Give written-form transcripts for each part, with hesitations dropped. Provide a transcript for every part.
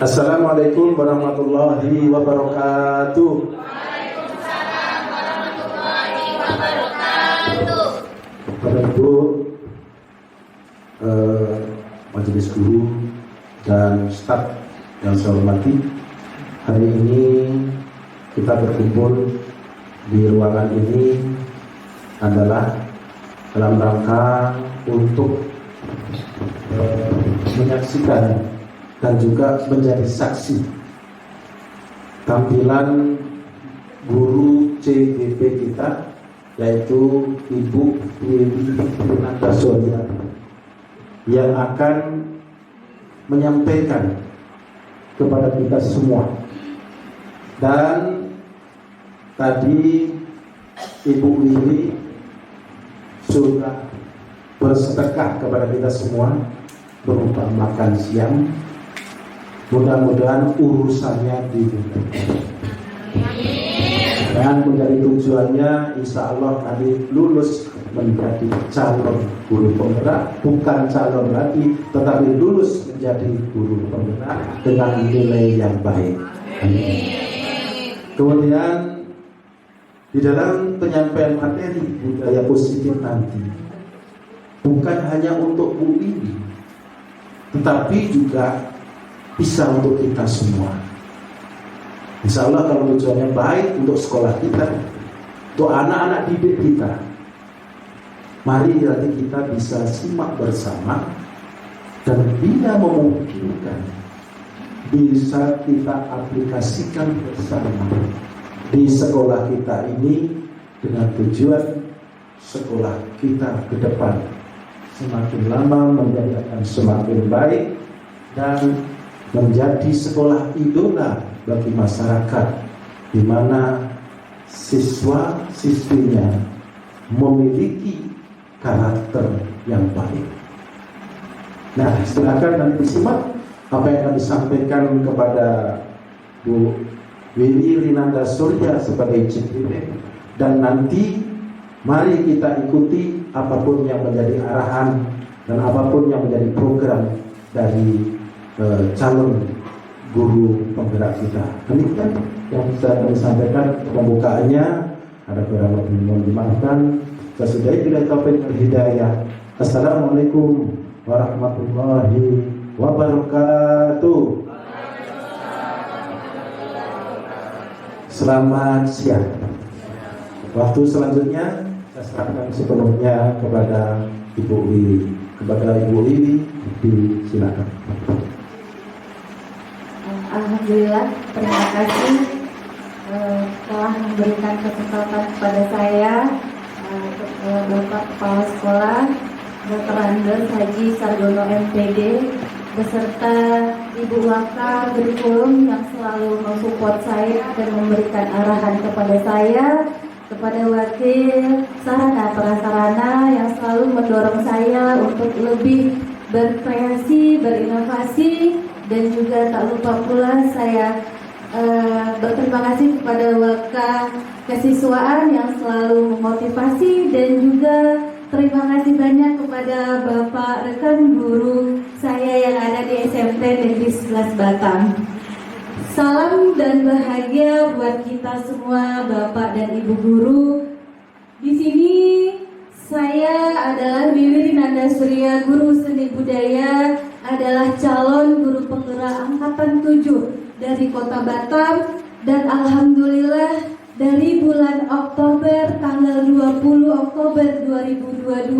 Assalamualaikum warahmatullahi wabarakatuh. Waalaikumsalam warahmatullahi wabarakatuh. Bapak Ibu, majelis guru dan staf yang saya hormati, hari ini kita berkumpul di ruangan ini adalah dalam rangka untuk menyaksikan dan juga menjadi saksi tampilan guru CGP kita, yaitu Ibu Wiwi Nadasolya, yang akan menyampaikan kepada kita semua. Dan tadi Ibu Wiwi sudah bersedekah kepada kita semua berupa makan siang. Mudah-mudahan urusannya dimudahkan. Dan menjadi tujuannya insya Allah nanti lulus menjadi calon guru penggerak, bukan calon lagi, tetapi lulus menjadi guru penggerak dengan nilai yang baik. Kemudian di dalam penyampaian materi budaya positif nanti, bukan hanya untuk Bu ini, tetapi juga bisa untuk kita semua. Insya Allah kalau tujuannya baik untuk sekolah kita, untuk anak-anak didik kita, mari nanti kita bisa simak bersama dan bila memungkinkan bisa kita aplikasikan bersama di sekolah kita ini dengan tujuan sekolah kita ke depan semakin lama menjadi akan semakin baik dan menjadi sekolah idola bagi masyarakat, di mana siswa-siswinya memiliki karakter yang baik. Nah, silakan nanti disimak apa yang akan disampaikan kepada Bu Wiwi Nadasolya sebagai CGP, dan nanti mari kita ikuti apapun yang menjadi arahan dan apapun yang menjadi program dari calon guru penggerak kita. Demikian yang bisa kami sampaikan. Pembukaannya ada beberapa mohon dimaafkan. Sesudah bila taufik wal hidayah. Assalamualaikum warahmatullahi wabarakatuh. Selamat siang. Waktu selanjutnya saya serahkan sepenuhnya kepada Ibu Wiwi. Kepada Ibu Wiwi, silakan. Alhamdulillah, terima kasih telah memberikan kesempatan kepada saya, Bapak Kepala Sekolah Dr. Andes Haji Sargono MPD beserta Ibu Waka Kurikulum yang selalu mensupport saya dan memberikan arahan kepada saya, kepada wakil sarana prasarana yang selalu mendorong saya untuk lebih berkreasi, berinovasi, dan juga tak lupa pula saya berterima kasih kepada Waka Kesiswaan yang selalu memotivasi, dan juga terima kasih banyak kepada Bapak rekan guru saya yang ada di SMP Negeri 11 Batang. Salam dan bahagia buat kita semua, Bapak dan Ibu guru. Di sini saya adalah Wiwi Nadasolya, guru seni budaya, adalah calon guru penggerak angkatan 7 dari Kota Batam, dan alhamdulillah dari bulan Oktober tanggal 20 Oktober 2022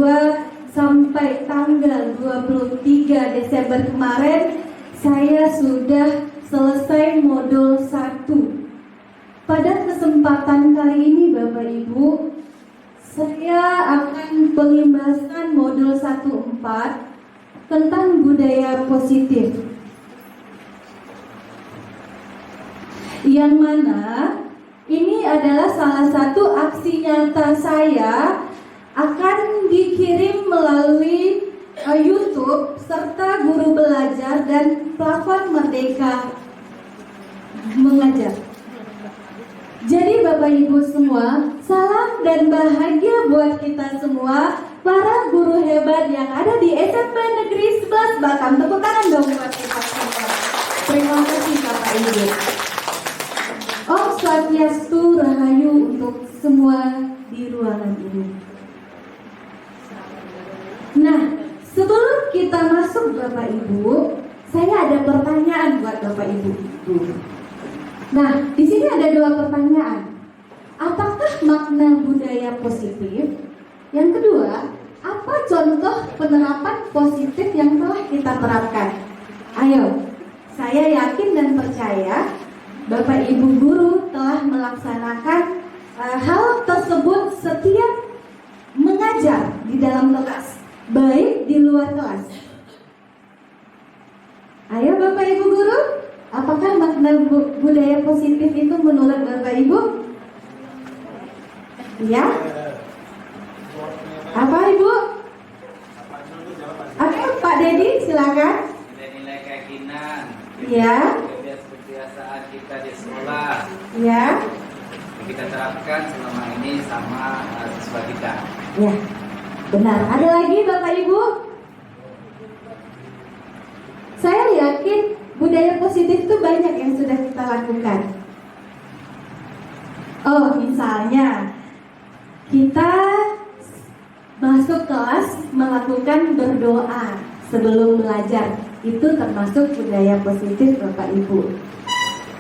sampai tanggal 23 Desember kemarin saya sudah selesai modul 1. Pada kesempatan kali ini Bapak Ibu, saya akan pengembasan modul 1.4 tentang budaya positif, yang mana ini adalah salah satu aksi nyata saya akan dikirim melalui YouTube serta Guru Belajar dan platform Merdeka Mengajar. Jadi Bapak Ibu semua, salam dan bahagia buat kita semua, para guru hebat yang ada di SMP Negeri 11 Batam. Tepuk tangan dong buat kita semua. Terima Terima kasih Bapak Ibu. Om Swastiastu Rahayu untuk semua di ruangan ini. Nah, sebelum kita masuk Bapak Ibu, saya ada pertanyaan buat Bapak Ibu. Nah, di sini ada 2 pertanyaan. Apakah makna budaya positif? Yang kedua, apa contoh penerapan positif yang telah kita terapkan? Ayo, saya yakin dan percaya Bapak Ibu guru telah melaksanakan hal tersebut setiap mengajar di dalam kelas, baik di luar kelas. Ayo Bapak Ibu guru, apakah makna budaya positif itu menurut Bapak Ibu? Ya? Apa Ibu? Oke, Pak Dedi silakan. Nilai-nilai keyakinan, Ya. kebiasaan kita di sekolah Ya. yang kita terapkan selama ini sama siswa kita. Ya. Benar. Ada lagi Bapak Ibu? Saya yakin budaya positif itu banyak yang sudah kita lakukan. Oh, misalnya kita masuk kelas melakukan berdoa sebelum belajar. Itu termasuk budaya positif Bapak Ibu.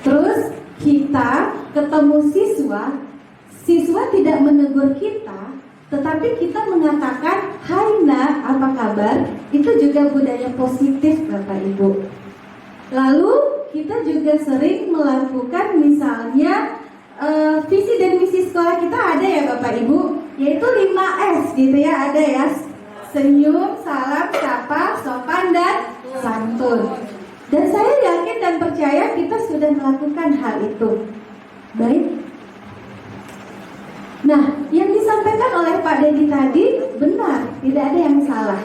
Terus kita ketemu siswa tidak menegur kita, tetapi kita mengatakan, "Hai Nak, apa kabar?" Itu juga budaya positif Bapak Ibu. Lalu kita juga sering melakukan misalnya visi dan misi sekolah kita ada ya Bapak Ibu, yaitu 5S gitu ya, ada ya. Senyum, salam, sapa, sopan, dan santun. Dan saya yakin dan percaya kita sudah melakukan hal itu. Baik. Nah, yang disampaikan oleh Pak Dedi tadi benar, tidak ada yang salah.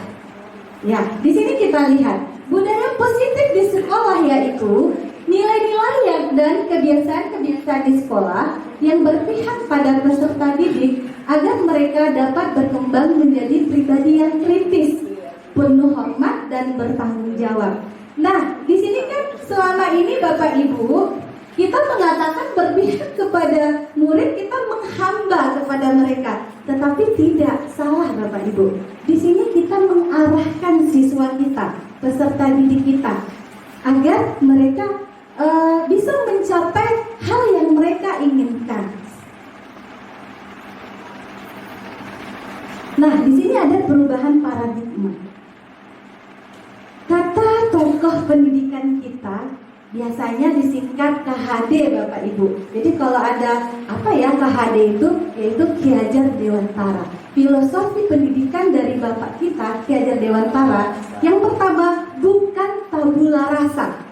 Ya, di sini kita lihat budaya positif di sekolah yaitu nilai-nilai dan kebiasaan-kebiasaan di sekolah yang berpihak pada peserta didik agar mereka dapat berkembang menjadi pribadi yang kritis, penuh hormat dan bertanggung jawab. Nah, di sini kan selama ini Bapak Ibu kita mengatakan berpihak kepada murid, kita menghamba kepada mereka, tetapi tidak salah Bapak Ibu. Di sini kita mengarahkan siswa kita, peserta didik kita, agar mereka bisa mencapai hal yang mereka inginkan. Nah, di sini ada perubahan paradigma. Kata tokoh pendidikan kita biasanya disingkat KHD Bapak Ibu. Jadi kalau ada KHD itu yaitu Ki Hajar Dewantara. Filosofi pendidikan dari Bapak kita Ki Hajar Dewantara yang pertama, bukan tabula rasa.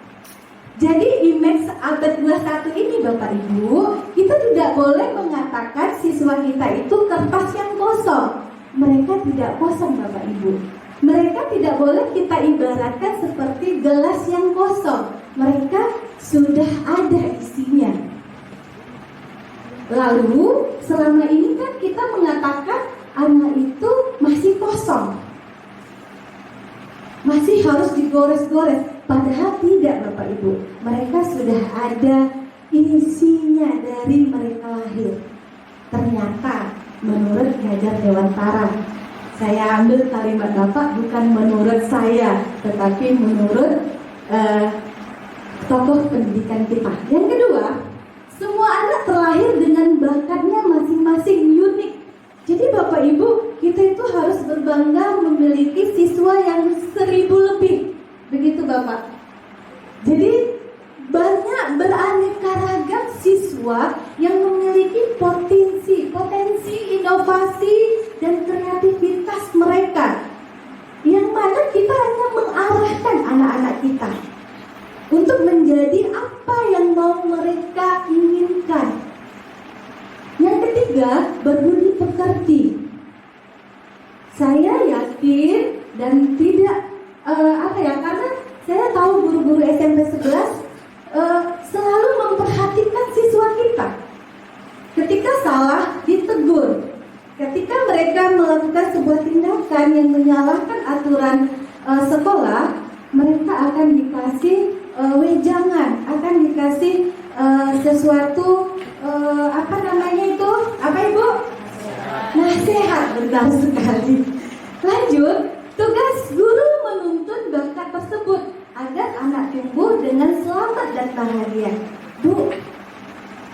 Jadi image abad 21 ini Bapak Ibu, kita tidak boleh mengatakan siswa kita itu kertas yang kosong. Mereka tidak kosong Bapak Ibu. Mereka tidak boleh kita ibaratkan seperti gelas yang kosong. Mereka sudah ada isinya. Lalu selama ini kan kita mengatakan anak itu masih kosong, masih harus digores-gores. Padahal tidak Bapak Ibu. Mereka sudah ada isinya dari mereka lahir. Ternyata menurut Ki Hajar Dewantara, saya ambil kalimat Bapak bukan menurut saya, tetapi menurut tokoh pendidikan kita. Yang kedua, semua anak terlahir dengan bakatnya masing-masing unik. Jadi Bapak Ibu, kita itu harus berbangga memiliki siswa yang 1000 lebih. Begitu Bapak. Jadi banyak beraneka ragam siswa yang memiliki potensi inovasi dan kreativitas mereka, yang mana kita hanya mengarahkan anak-anak kita untuk menjadi apa yang mau mereka inginkan. Yang ketiga, berbudi pekerti. Saya yakin dan tidak karena saya tahu guru-guru SMP 11 selalu memperhatikan siswa kita. Ketika salah, ditegur. Ketika mereka melakukan sebuah tindakan yang menyalahkan aturan sekolah, mereka akan dikasih wejangan, akan dikasih sesuatu apa namanya itu? Apa Ibu? Nasihat, benar sekali. Lanjut, tugas guru menuntun bakat tersebut agar anak tumbuh dengan selamat dan bahagia. Bu,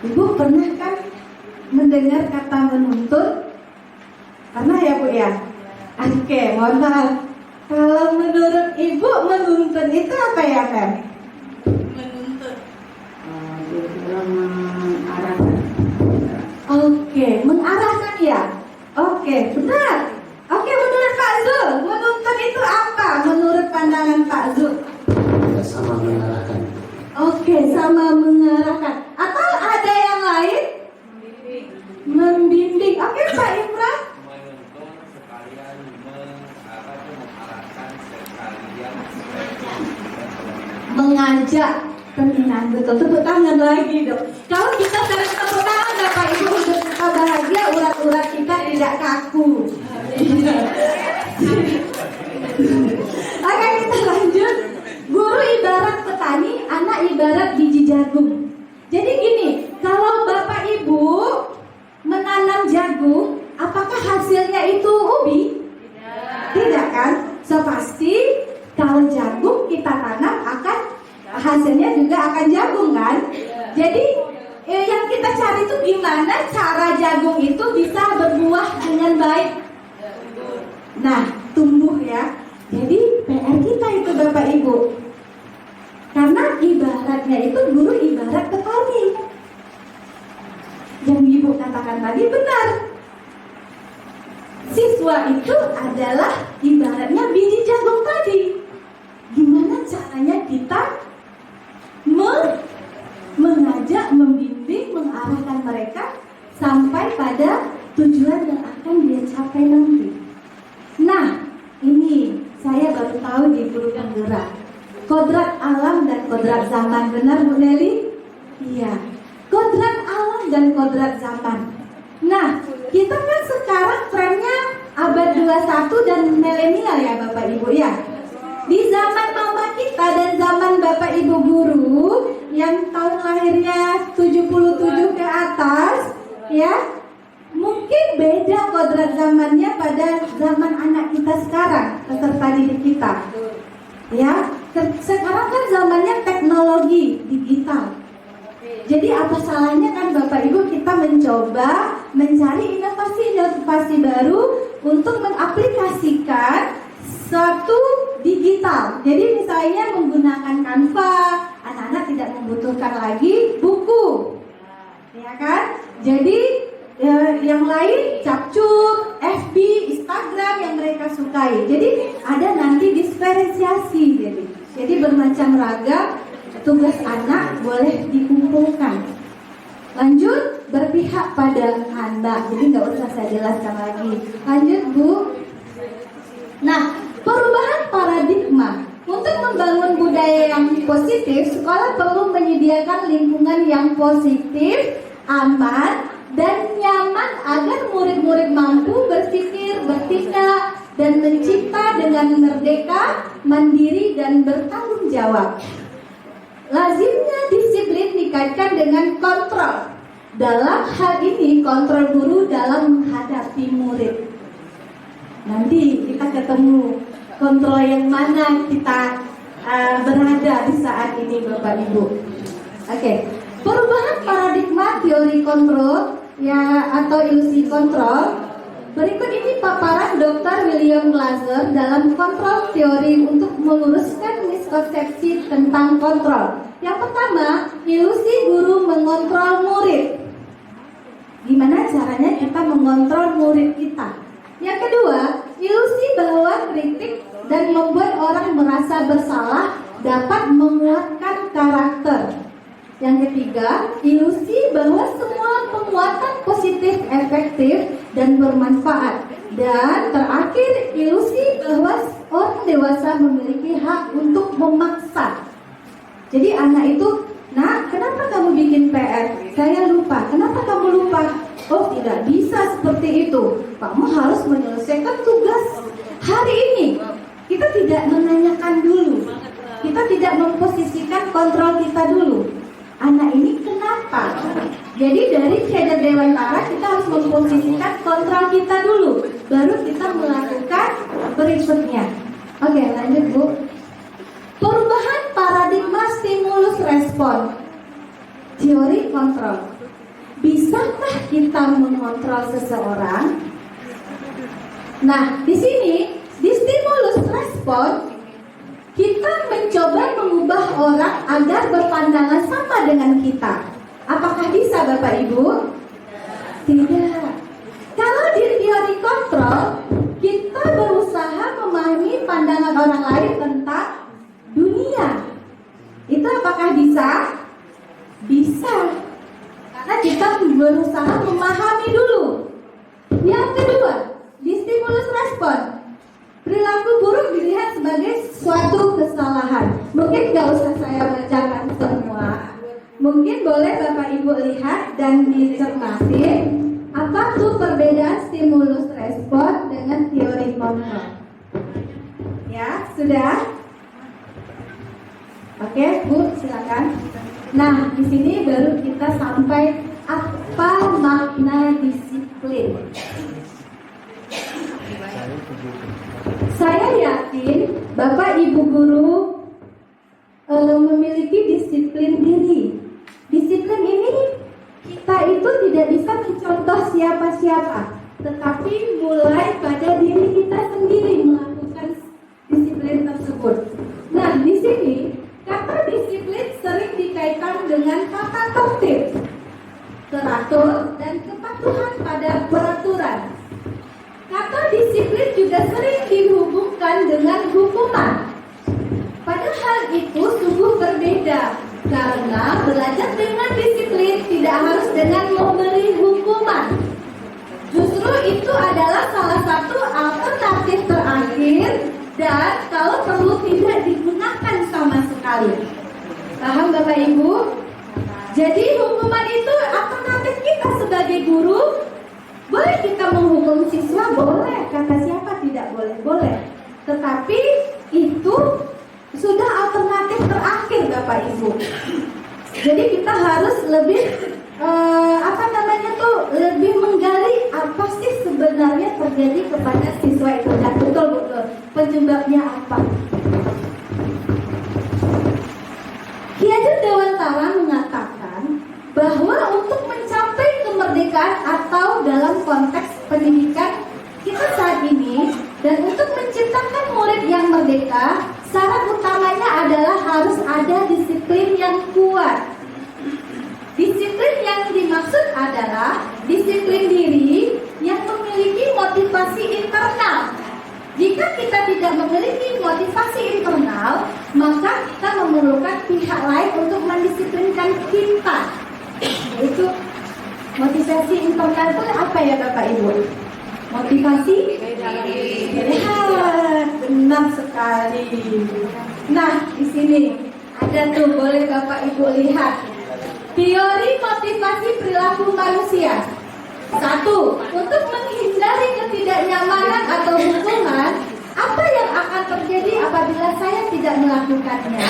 Ibu pernah kan mendengar kata menuntun? Pernah ya Bu ya? Oke, mohon maaf. Kalau menurut Ibu menuntun itu apa ya Fer? Menuntut. Mengarahkan. Oke, mengarahkan ya. Oke, benar. Oke, menurut Pak Zul, menuntun itu apa? Menurut pandangan Pak Zul? Sama mengarahkan. Oke, sama mengarahkan. Atau ada yang lain? Membimbing. Oke, Pak Imran. Menuntun sekalian mengarahkan sekalian Mengajak pembinaan, betul. Tepuk tangan lagi dong. Kalau kita sering tepuk tangan, Bapak Ibu, hidup kita bahagia, urat-urat kita tidak kaku. Oke, kita lanjut. Guru ibarat petani, anak ibarat biji jagung. Jadi gini, kalau Bapak Ibu menanam jagung, apakah hasilnya itu ubi? Tidak kan? So pasti kalau jagung kita tanam akan hasilnya juga akan jagung kan? Jadi yang kita cari itu gimana cara jagung itu bisa berbuah dengan baik. Nah, tumbuh ya. Jadi PR kita itu Bapak Ibu. Karena ibaratnya itu guru ibarat petani. Yang Ibu katakan tadi benar. Siswa itu adalah ibaratnya biji jagung tadi. Gimana caranya kita mengajak, membimbing, mengarahkan mereka sampai pada tujuan yang akan dia capai nanti. Nah, ini saya baru tahu di guru penggerak. Kodrat alam dan kodrat zaman, benar Bu Nelly? Iya. Kodrat alam dan kodrat zaman. Nah, kita kan sekarang trennya abad 21 dan milenial ya Bapak Ibu ya. Di zaman mama kita dan zaman Bapak Ibu guru yang tahun lahirnya 77 ke atas ya, mungkin beda kodrat zamannya pada zaman anak kita sekarang, peserta didik kita. Ya, sekarang kan zamannya teknologi digital. Jadi apa salahnya kan Bapak Ibu kita mencoba mencari inovasi-inovasi baru untuk mengaplikasikan satu digital. Jadi misalnya menggunakan Canva, anak-anak tidak membutuhkan lagi buku, ya kan? Jadi yang lain capcuk, FB, Instagram yang mereka sukai. Jadi ada nanti diferensiasi. Jadi bermacam ragam tugas anak boleh dikumpulkan. Lanjut, berpihak pada anak. Jadi nggak usah saya jelaskan lagi. Lanjut Bu. Nah, perubahan paradigma. Untuk membangun budaya yang positif, sekolah perlu menyediakan lingkungan yang positif, aman, dan nyaman agar murid-murid mampu berpikir, bertindak, dan mencipta dengan merdeka, mandiri, dan bertanggung jawab. Lazimnya disiplin dikaitkan dengan kontrol. Dalam hal ini, kontrol guru dalam menghadapi murid. Nanti kita ketemu kontrol yang mana kita berada di saat ini Bapak Ibu. Oke. Perubahan paradigma teori kontrol ya atau ilusi kontrol. Berikut ini paparan Dr. William Glasser dalam kontrol teori untuk meluruskan miskonsepsi tentang kontrol. Yang pertama, ilusi guru mengontrol murid. Gimana caranya kita mengontrol murid kita? Yang kedua, ilusi bahwa kritik dan membuat orang merasa bersalah dapat menguatkan karakter. Yang ketiga, ilusi bahwa semua penguatan positif efektif dan bermanfaat. Dan terakhir, ilusi bahwa orang dewasa memiliki hak untuk memaksa. Jadi anak itu, "Nak, kenapa kamu bikin PR?" "Saya lupa." "Kenapa kamu lupa?" "Oh, tidak bisa seperti itu. Kamu harus menyelesaikan tugas hari ini." Kita tidak menanyakan dulu. Kita tidak memposisikan berikutnya. Oke, lanjut Bu. Perubahan paradigma stimulus respon. Teori kontrol. Bisakah kita mengontrol seseorang? Nah, di sini di stimulus respon kita mencoba mengubah orang agar berpandangan sama dengan kita. Apakah bisa Bapak Ibu? Tidak. Kalau di teori kontrol, kita berusaha memahami pandangan orang lain tentang dunia. Itu apakah bisa? Bisa. Karena kita berusaha memahami dulu. Yang kedua, di stimulus respon, perilaku buruk dilihat sebagai suatu kesalahan. Mungkin gak usah saya bacakan semua. Mungkin boleh Bapak Ibu lihat dan dicermati apa tuh perbedaan stimulus respon dengan teori kontrol. Ya, sudah? Oke, Bu, silakan. Nah, di sini baru kita sampai apa makna disiplin. Saya yakin Bapak Ibu guru memiliki disiplin diri. Disiplin ini kita itu tidak bisa mencontoh siapa-siapa, tetapi mulai pada diri kita sendiri melakukan disiplin tersebut. Nah, di sini kata disiplin sering dikaitkan dengan tata tertib, teratur, dan kepatuhan pada peraturan. Kata disiplin juga sering dihubungkan dengan hukuman. Padahal itu sungguh berbeda, karena belajar dengan disiplin tidak harus dengan memberi hukuman. Justru itu adalah salah satu alternatif terakhir dan kalau perlu tidak digunakan sama sekali. Paham Bapak Ibu? Jadi hukuman itu alternatif kita sebagai guru. Boleh kita menghukum siswa? Boleh. Kata siapa tidak boleh? Boleh. Tetapi itu sudah alternatif terakhir Bapak Ibu. Jadi kita harus lebih lebih menggali apa sih sebenarnya terjadi kepada siswa itu dan betul-betul penyebabnya apa. Ki Hajar Dewantara mengatakan bahwa untuk mencapai kemerdekaan atau dalam konteks pendidikan kita saat ini dan untuk menciptakan murid yang merdeka, syarat utamanya adalah harus ada disiplin yang kuat. Disiplin yang dimaksud adalah disiplin diri yang memiliki motivasi internal. Jika kita tidak memiliki motivasi internal, maka kita memerlukan pihak lain untuk mendisiplinkan kita. Itu motivasi internal itu apa ya Bapak Ibu? Motivasi? Benar sekali. Nah, di sini ada tuh, boleh Bapak Ibu lihat. Teori motivasi perilaku manusia. 1. Untuk menghindari ketidaknyamanan atau hukuman, apa yang akan terjadi apabila saya tidak melakukannya?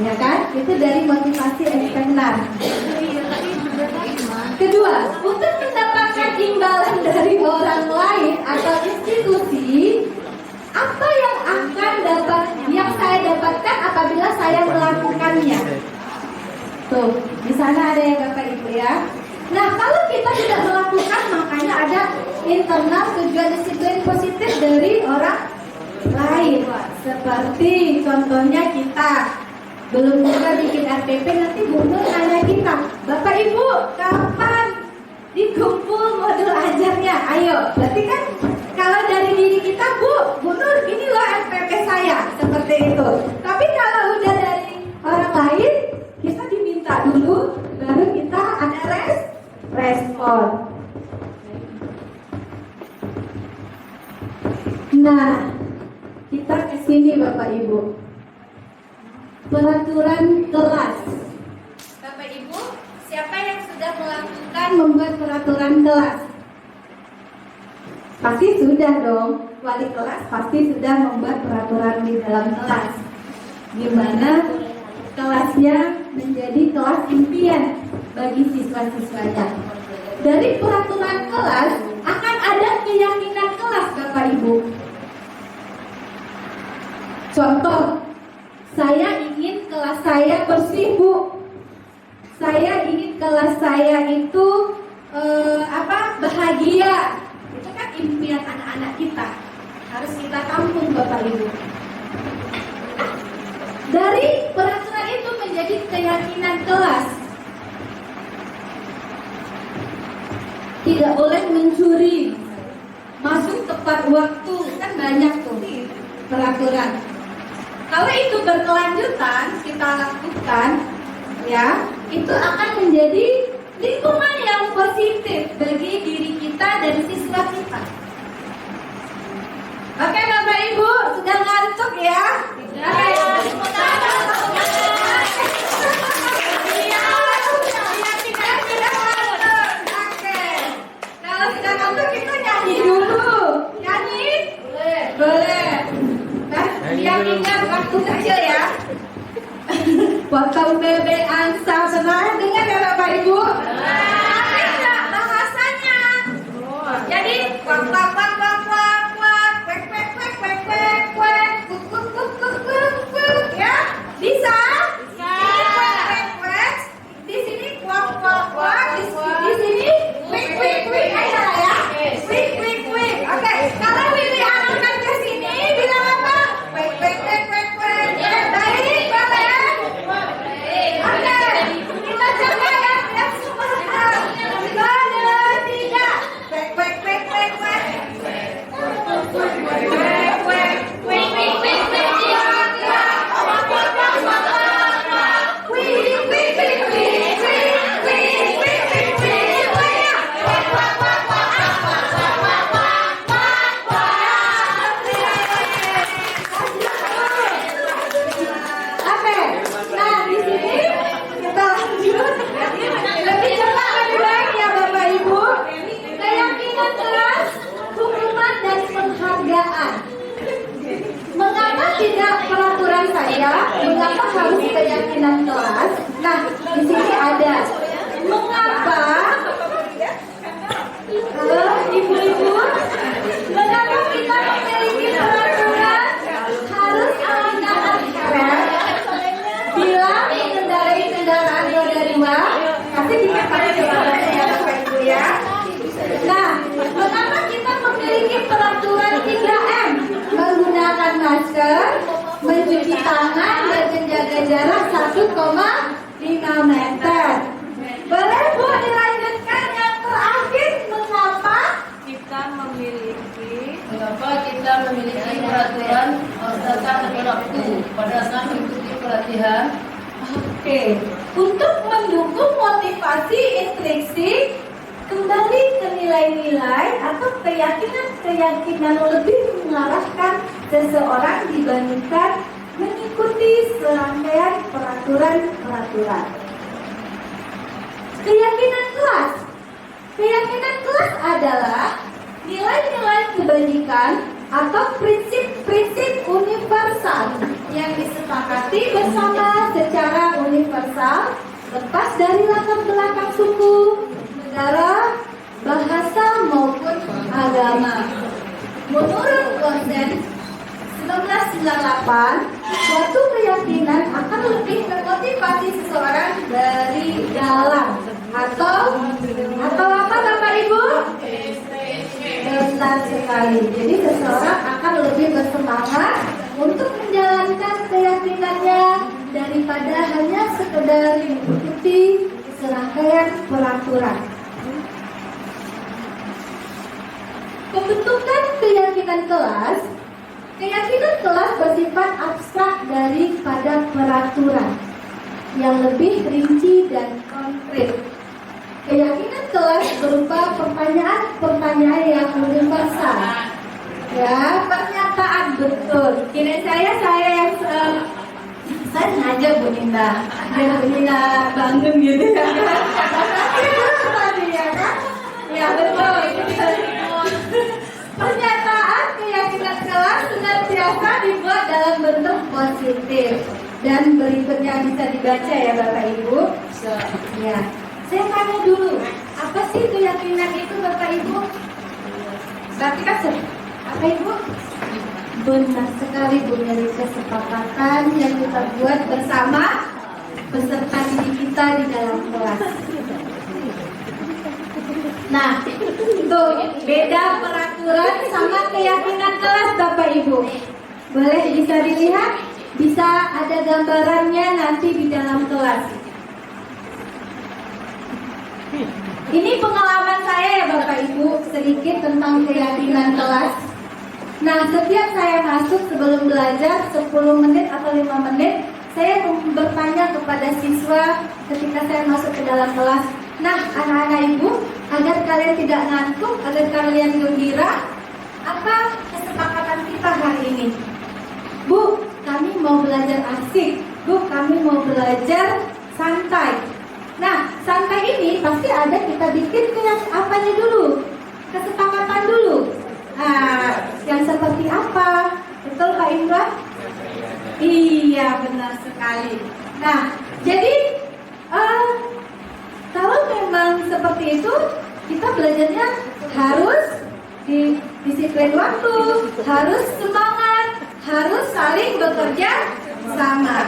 Ya kan? Itu dari motivasi eksternal. Kedua, untuk mendapatkan imbalan dari orang lain atau institusi, apa yang saya dapatkan apabila saya melakukannya? Tuh, di sana ada ya Bapak Ibu ya. Nah, kalau kita tidak melakukan, makanya ada internal tujuan disiplin positif dari orang lain. Seperti contohnya kita belum juga bikin RPP, nanti Bu Nur nanya kita, Bapak Ibu kapan dikumpul modul ajarnya? Ayo, berarti kan kalau dari diri kita, Bu Nur ini loh RPP saya, seperti itu. Tapi kalau udah dari orang lain, kita diminta dulu, baru kita ada respon. Nah, kita ke sini Bapak Ibu. Peraturan kelas. Bapak Ibu, siapa yang sudah melakukan membuat peraturan kelas? Pasti sudah dong. Wali kelas pasti sudah membuat peraturan di dalam kelas, di mana kelasnya menjadi kelas impian bagi siswa-siswanya. Dari peraturan kelas akan ada keyakinan kelas Bapak Ibu. Contoh, saya ingin kelas saya bersih, Bu. Saya ingin kelas saya itu bahagia. Itu kan impian anak-anak kita. Harus kita tampung, Bapak Ibu. Dari peraturan itu menjadi keyakinan kelas. Tidak boleh mencuri, masuk tepat waktu, kan banyak tuh peraturan. Kalau itu berkelanjutan kita lakukan, ya, itu akan menjadi lingkungan yang positif bagi diri kita dan siswa kita. Oke Bapak Ibu, sudah ngantuk ya? Kalau sudah ngantuk kita nyanyi dulu. Nyanyi? Boleh. Nah, yang ingat waktu kecil ya. Potong bebek angsa, pernah dengar ya Bapak Ibu? Tapi enggak bahasanya. Jadi kuak kuak kuak kuak kuak kuak, kuek kuek kuek kuek kuek kuek, kuk kuk kuk kuk kuk kuk, ya bisa? Ini kuek kuek kuek, di sini kuak kuak kuak, di sini kuik kuik kuik aja ya. Kuik kuik kuik. Oke, kalau Willy arahkan ke sini bilang apa? Kuek kuek kuek kuek kuek. Baik, Bapak ya. Oke, kita coba ya, lihat semua. 2, 3. Kuek kuek kuek kuek kuek. Kuek kuek kuek kuek kuek kuek kuek. Oke, nah di sini kita lanjut. Lebih cepat lebih baik ya Bapak Ibu. Keyakinan keras, hukuman dan penghargaan. Mengapa tidak peraturan saya? Mengapa harus keyakinan kelas? Nah, di sini ada. Mengapa? Halo, ibu-ibu. Mengapa kita memiliki peraturan harus menggunakan helm bila mengendarai kendaraan roda 2? Kasih tiket pada jawabannya ya Bapak Ibu ya. Nah, mengapa kita memiliki peraturan 3M? Menggunakan masker, mencuci tangan, dan menjaga jarak 1,5 meter. Boleh Bu dilanjutkan yang terakhir, mengapa? Mengapa kita memiliki peraturan dasar waktu pada saat mengikuti pelatihan? Oke, untuk mendukung motivasi intrinsik, kembali ke nilai-nilai atau keyakinan-keyakinan lebih mengarahkan seseorang dibandingkan mengikuti serangkaian peraturan-peraturan. Keyakinan kelas adalah nilai-nilai kebajikan atau prinsip-prinsip universal yang disepakati bersama secara universal, lepas dari latar belakang suku, negara, bahasa maupun agama. Menurut Gosen 1998, suatu keyakinan akan lebih memotivasi seseorang dari dalam atau apa Bapak Ibu? Benar sekali. Jadi seseorang akan lebih bersemangat untuk menjalankan keyakinannya daripada hanya sekedar mengikuti serangkaian peraturan. Pembentukan keyakinan kelas bersifat abstrak daripada peraturan yang lebih rinci dan konkret. Keyakinan kelas berupa pertanyaan-pertanyaan yang universal. Ya, pernyataan betul. Kira saya yang sengaja Bu Ninda, biar Bu Ninda bangun gitu ya. Ya kan? Ya betul. Pernyataan keyakinan kelas senantiasa dibuat dalam bentuk positif. Dan berikutnya bisa dibaca ya Bapak Ibu. Ya. Saya tanya dulu, apa sih keyakinan itu Bapak Ibu? Berarti kan apa Ibu? Benar sekali Bu Meli, kesepakatan yang kita buat bersama peserta didik kita di dalam kelas. Nah, tuh beda peraturan sama keyakinan kelas Bapak Ibu. Boleh bisa dilihat, bisa ada gambarannya nanti di dalam kelas. Ini pengalaman saya ya Bapak Ibu, sedikit tentang keyakinan kelas. Nah, setiap saya masuk sebelum belajar 10 menit atau 5 menit, saya bertanya kepada siswa ketika saya masuk ke dalam kelas. Nah, anak-anak Ibu, agar kalian tidak ngantuk, agar kalian gembira, apa kesepakatan kita hari ini? Bu, kami mau belajar asik. Bu, kami mau belajar santai. Nah, santai ini pasti ada kita bikin apanya dulu? Kesepakatan dulu. Nah, yang seperti apa? Betul Pak Imran? Iya, benar sekali. Nah, jadi kalau memang seperti itu, kita belajarnya harus di disiplin waktu, harus semangat, harus saling bekerja sama.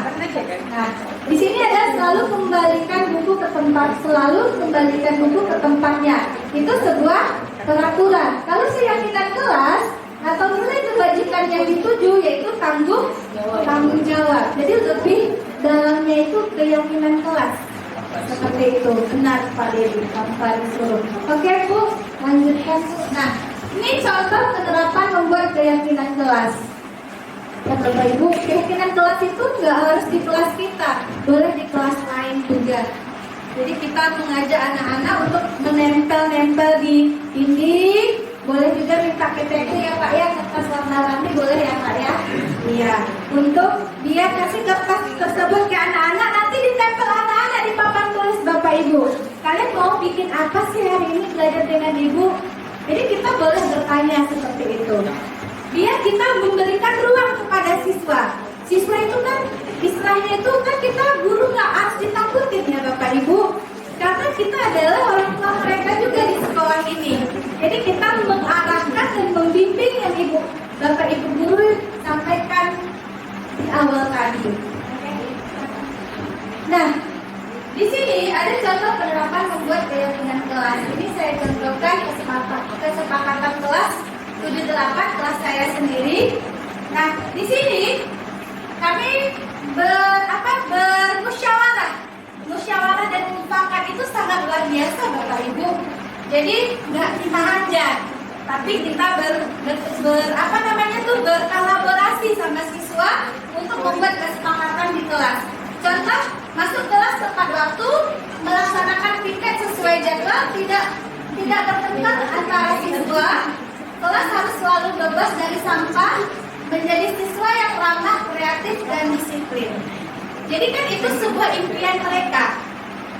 Nah, di sini ada selalu kembalikan buku ke tempat, selalu kembalikan buku ke tempatnya. Itu sebuah peraturan. Kalau keyakinan kelas atau nilai kebajikan yang dituju yaitu tanggung jawab. Jadi lebih dalamnya itu keyakinan kelas. Seperti itu, benar Pak Dedi, tanpa disuruh. Oke Bu, lanjutkan Bu. Nah, ini contoh penerapan membuat keyakinan kelas. Ya Bapak Ibu, keyakinan kelas itu nggak harus di kelas kita, boleh di kelas lain juga. Jadi kita mengajak anak-anak untuk menempel-nempel di dinding. Boleh juga minta KTP ya Pak ya, kertas warna-warni boleh ya Pak ya. Iya, untuk dia kasih kertas tersebut ke anak-anak, nanti ditempel anak-anak di papan tulis Bapak Ibu. Kalian mau bikin apa sih hari ini belajar dengan Ibu? Jadi kita boleh bertanya seperti itu. Dia kita memberikan ruang kepada siswa. Siswa itu kan istilahnya itu kan kita guru nggak harus ditakutin ya Bapak Ibu. Karena kita adalah orang tua mereka juga di sekolah ini. Jadi kita mengarahkan dan membimbing yang Bapak Ibu guru sampaikan di awal tadi. Nah, di sini ada contoh penerapan membuat keyakinan kelas. Ini saya contohkan kesepakatan kelas 78 kelas saya sendiri. Nah, di sini kami musyawarah dan mufakat itu sangat luar biasa Bapak Ibu. Jadi nggak kita hajar, tapi kita berkolaborasi sama siswa untuk membuat kesepakatan di kelas. Contoh, masuk kelas tepat waktu, melaksanakan piket sesuai jadwal, tidak tertekan antara siswa. Kelas harus selalu bebas dari sampah, menjadi siswa yang ramah, kreatif dan disiplin. Jadi kan itu sebuah impian mereka.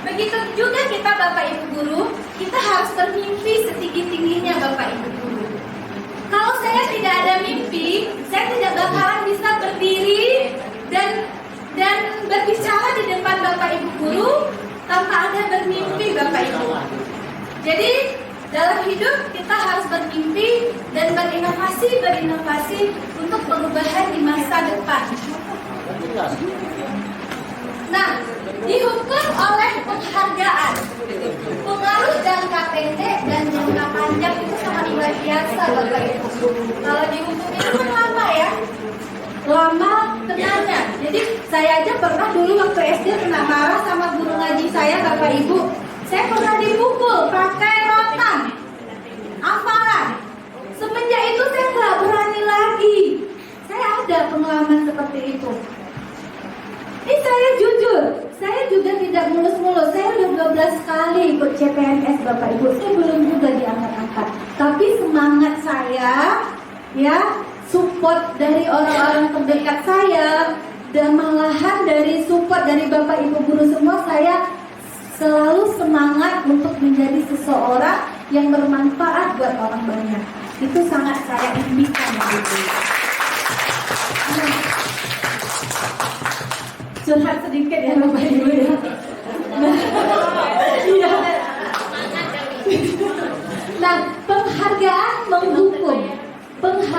Begitu juga kita Bapak Ibu guru, kita harus bermimpi setinggi-tingginya Bapak Ibu guru. Kalau saya tidak ada mimpi, saya tidak bakalan bisa berdiri dan berbicara di depan Bapak Ibu guru tanpa ada bermimpi Bapak Ibu. Jadi dalam hidup kita harus bermimpi dan berinovasi untuk perubahan di masa depan. Nah, dihukum oleh penghargaan. Pengaruh jangka pendek dan jangka panjang itu sangat luar biasa Bapak Ibu. Kalau dihukum itu kan lama ya, lama kenanya. Jadi saya aja pernah dulu waktu SD kena marah sama guru ngaji saya Bapak Ibu. Saya pernah dipukul pakai rotan, hafalan. Semenjak itu saya nggak berani lagi. Saya ada pengalaman seperti itu. Ini saya jujur, saya juga tidak mulus-mulus. Saya udah 12 kali ikut CPNS Bapak Ibu. Saya belum juga diangkat-angkat. Tapi semangat saya, ya, support dari orang-orang terdekat saya, dan malahan dari support dari Bapak Ibu guru semua, saya selalu semangat untuk menjadi seseorang yang bermanfaat buat orang banyak. Itu sangat saya impikan gitu. Curhat sedikit ya Bapak Ibu ya. Iya. Nah, penghargaan menghukum.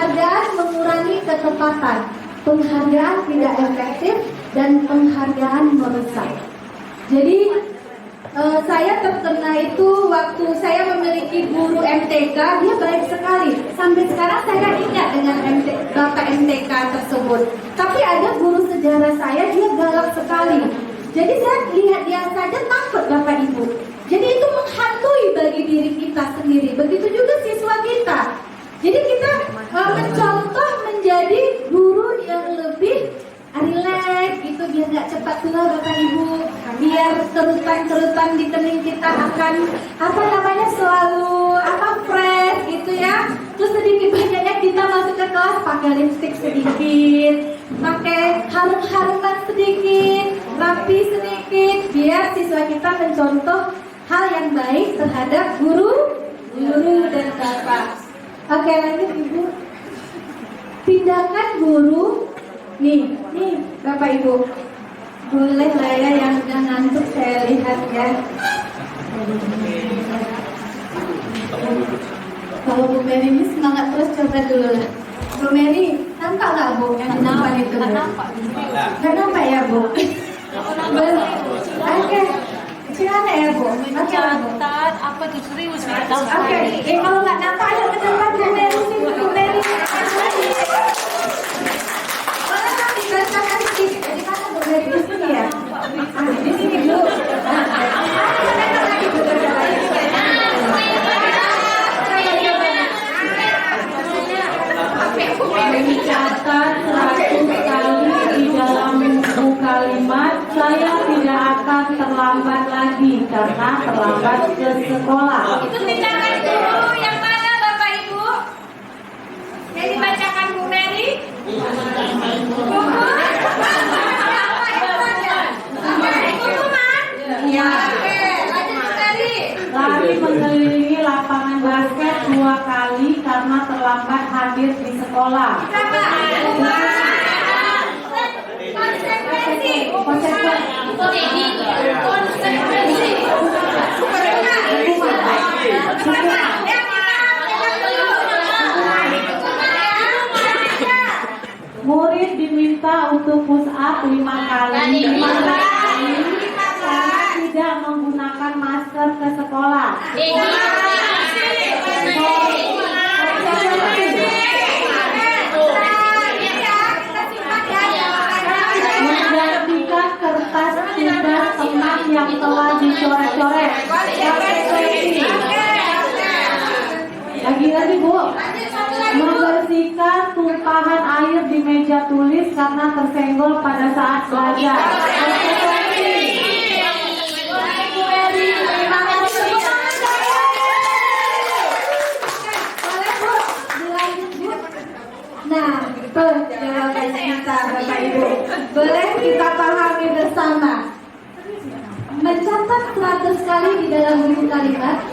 penghargaan mengurangi ketepatan, penghargaan tidak efektif, dan penghargaan merusak. Jadi saya terkena itu waktu saya memiliki guru MTK, dia baik sekali. Sampai sekarang saya ingat dengan Bapak MTK tersebut. Tapi ada guru sejarah saya, dia galak sekali. Jadi saya lihat dia saja takut Bapak Ibu. Jadi itu menghantui bagi diri kita sendiri. Begitu juga siswa kita. Jadi kita mencontoh menjadi guru yang lebih relax gitu, biar gak cepat tua Bapak Ibu, biar kerutan-kerutan di kening kita akan selalu fresh gitu ya. Terus sedikit banyaknya kita masuk ke kelas pakai lipstick sedikit, pakai harum-haruman sedikit, rapi sedikit, biar siswa kita mencontoh hal yang baik terhadap guru dan bapak. Oke, lanjut Ibu. Tindakan guru. Nih Bapak Ibu, boleh lah ya yang udah ngantuk saya lihat ya. Kalau Bu Mary ini semangat terus, coba dulu lah. Bu Mary, nampak nggak Bu yang nampak itu? Nggak nampak ya Bu? Oke, silakan ya Bu. Catat apa tuh serius? Oke, kalau nggak nampak ayo ke depan Bu Mary sih, Bu Mary. Dibacakan sedikit, di mana Bu Mary? Di sini ya? Di sini Bu. Mencatat 100 kali di dalam buku kalimat, saya tidak akan terlambat lagi karena terlambat ke sekolah. Itu tindakan guru yang mana Bapak Ibu? Yang dibacakan Bu Mary? Ya. Oke, lanjut Bu Mary. Lari mengelilingi lapangan basket 2 kali karena terlambat hadir di sekolah. Murid diminta untuk push up 5 kali karena tidak menggunakan masker ke sekolah. Menggantikan kertas tugas teman yang telah dicoret-coret. Lagi Bu, membersihkan tumpahan air di meja tulis karena tersenggol pada saat belajar. Nah, itu jawabannya kita Bapak Ibu. Boleh kita pahami bersama. Mencatat 100 kali di dalam buku kalimat,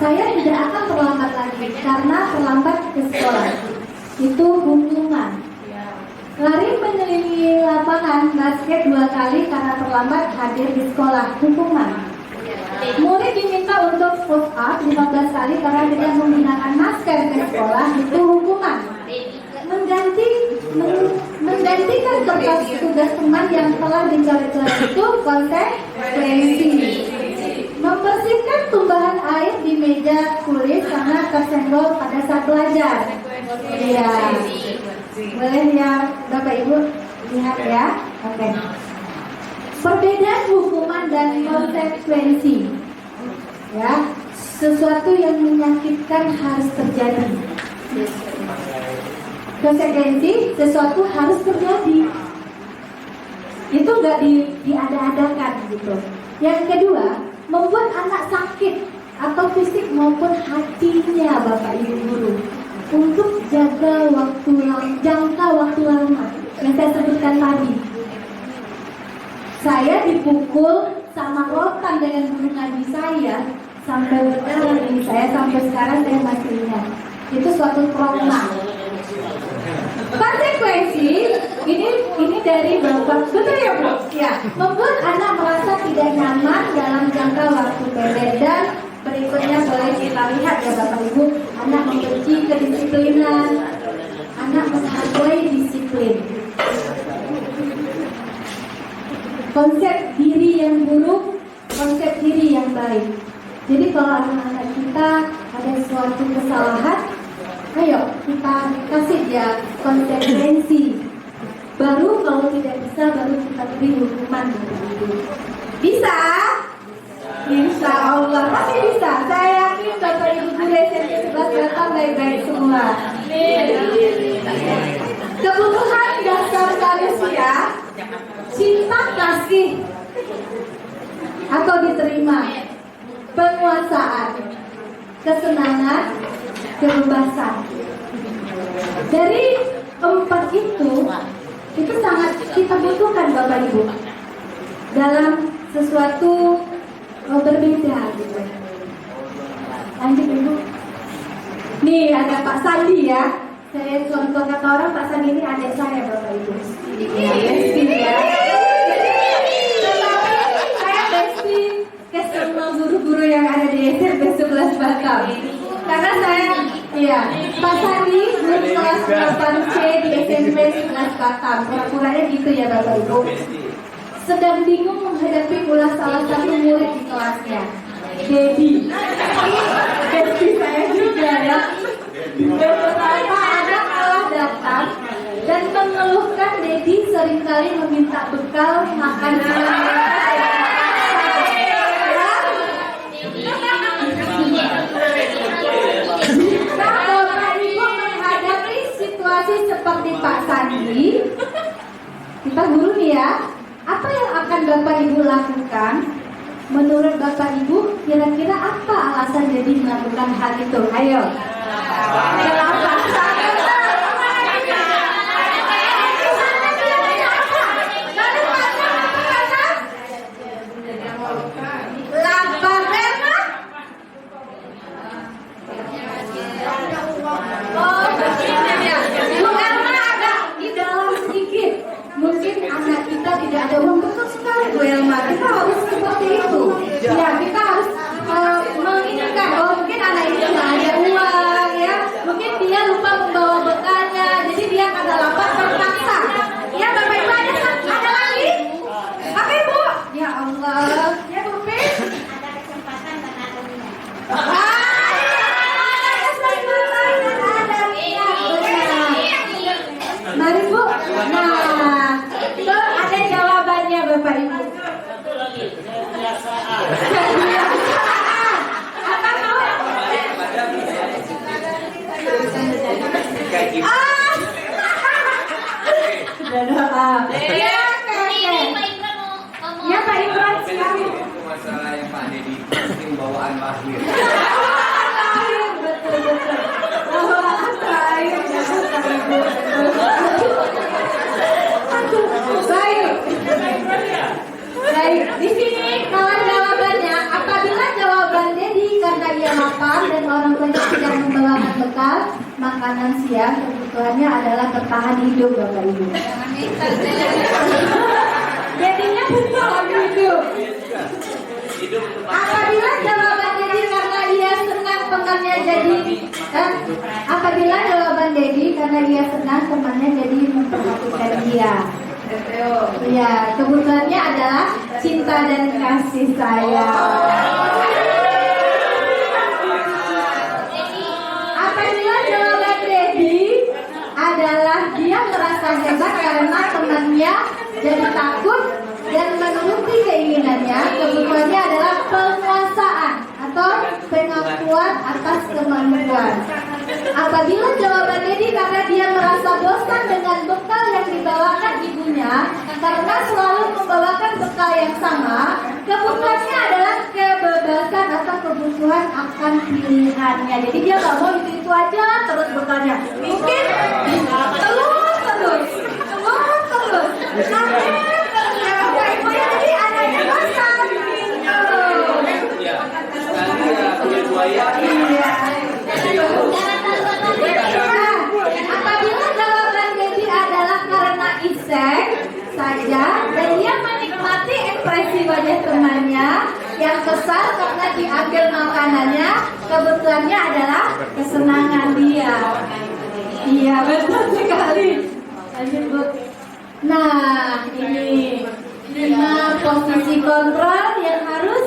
saya tidak akan terlambat lagi karena terlambat ke sekolah. Itu hukuman. Lari mengelilingi lapangan basket 2 kali karena terlambat hadir di sekolah. Hukuman. Murid diminta untuk push up 15 kali karena tidak menggunakan masker ke sekolah. Itu hukuman. Menggantikan kertas tugas teman yang telah dicoret-coret itu konsekuensi. Membersihkan tumbahan air di meja tulis karena tersenggol pada saat belajar. Iya. Boleh ya Bapak Ibu lihat ya. Oke. Perbedaan hukuman dan konsekuensi. Ya, sesuatu yang menyakitkan harus terjadi. Konsekuensi sesuatu harus terjadi. Itu nggak diada-adakan gitu. Yang kedua, membuat anak sakit atau fisik maupun hatinya Bapak Ibu guru untuk jangka waktu lama yang saya sebutkan tadi. Saya dipukul sama rotan dengan guru ngaji saya sampai berdarah ini saya sampai sekarang saya masih ingat. Itu suatu trauma. Konsekuensi ini dari Bapak, betul ya Bu? Ya, membuat anak merasa tidak nyaman dalam jangka waktu pendek. Dan berikutnya boleh kita lihat ya Bapak Ibu, anak membenci kedisiplinan, anak menghargai disiplin. Konsep diri yang buruk, konsep diri yang baik. Jadi kalau anak-anak kita ada suatu kesalahan, ayo kita kasih dia konsekuensi. Baru kalau tidak bisa, baru kita beri hukuman. Bisa? Insya Allah pasti bisa. Saya yakin Bapak Ibu guru SMP 11 datang baik-baik semua. Kebutuhan dasar manusia, cinta kasih atau diterima, penguasaan, kesenangan, kebebasan. Dari empat itu sangat kita butuhkan Bapak Ibu dalam sesuatu berbeda gitu. Lanjut Ibu. Nih ada Pak Sandi ya. Saya contoh kata orang Pak Sandi ini adik saya Bapak Ibu. Ya, bestie ya. Tetapi saya bestie ke semua guru-guru yang ada di SMP 11 Batam. Karena saya, iya, Pak Sandi guru kelas 8C di SMP 11 Batam. Pura-puranya gitu ya Bapak Ibu. Sedang bingung menghadapi ulah salah satu murid di kelasnya, Dedi. Bestie saya juga ya. Beberapa anak telah datang dan mengeluhkan Dedi seringkali meminta bekal makan siang. Jika Bapak Ibu menghadapi situasi seperti Pak Sandi, kita guru nih ya, apa yang akan Bapak Ibu lakukan? Menurut Bapak Ibu, kira-kira apa alasan Dedi melakukan hal itu? Ayo. Lapar karena agak di dalam sedikit. Mungkin anak kita tidak ada uang, betul sekali Bu Elma. Kita harus seperti itu. Ya, kita harus menginginkan. Oh, mungkin anak itu nggak ada uang, ya. Mungkin dia lupa membawa bekalnya, jadi dia kada lapar terpaksa. Ya, Bapak Ibu ada lagi? Bapak Ibu? Ya Allah, ya Bu Pi. Ada kesempatan dan ada minat. Mari Bu. Nah, itu ada jawabannya Bapak Ibu. Apa mau? Sudah doa. Ya, ya Pak Imran sekarang. Masalah yang Pak Dedi penting bawaan lahir. Betul. Bawaan lahir. Baik, di sini kawan jawabannya. Apabila jawaban Dedi karena ia lapar dan orang tuanya tidak membawakan bekal makanan siang, kebutuhannya adalah bertahan hidup Bapak Ibu. Dedinya bertahan hidup. Apabila jawaban Dedi karena ia senang temannya jadi apabila jawaban Dedi karena ia senang temannya jadi memperhatikan dia. Ya, kebutuhannya adalah cinta dan kasih sayang. Apabila jawaban Dedi adalah dia merasa hebat karena temannya jadi takut dan menuruti keinginannya, kebutuhannya adalah penguasaan atau pengakuan atas kemampuan. Apabila jawaban Dedi karena dia merasa bosan dengan bekal yang dibawakan ibunya karena selalu membawakan bekal yang sama, kebutuhannya adalah kebebasan atau kebutuhan akan pilihannya. Jadi dia nggak mau itu aja terus bekalnya. Mungkin telur terus. Jadi anaknya bosan. Apabila jawaban Dedi adalah karena iseng saja dan dia menikmati ekspresi wajah temannya yang kesal karena diambil makanannya, kebutuhannya adalah kesenangan dia. Iya, betul sekali. Lanjut, Bu. Nah, ini 5 posisi kontrol yang harus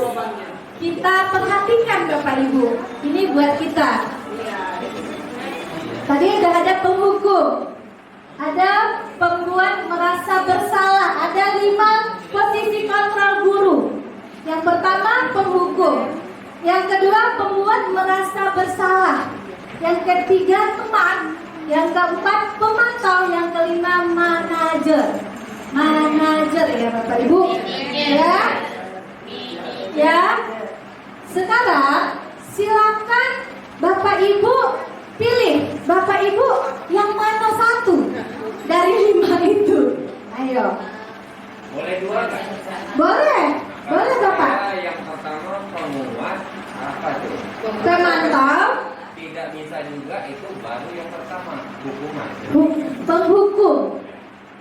kita perhatikan, Bapak Ibu. Ini buat kita. Tadi ada penghukum, ada pembuat merasa bersalah, ada 5 posisi kontrol guru. Yang pertama penghukum, yang kedua pembuat merasa bersalah, yang ketiga teman, yang keempat pemantau, yang kelima manajer. Manajer ya Bapak Ibu. Ya. Sekarang silakan Bapak Ibu pilih, Bapak Ibu yang mana satu dari 5 itu. Ayo. Boleh 2 nggak? Boleh. Boleh Bapak. Yang pertama penguat apa tuh? Pemantau. Tidak bisa juga, itu baru yang pertama hukuman. Penghukum.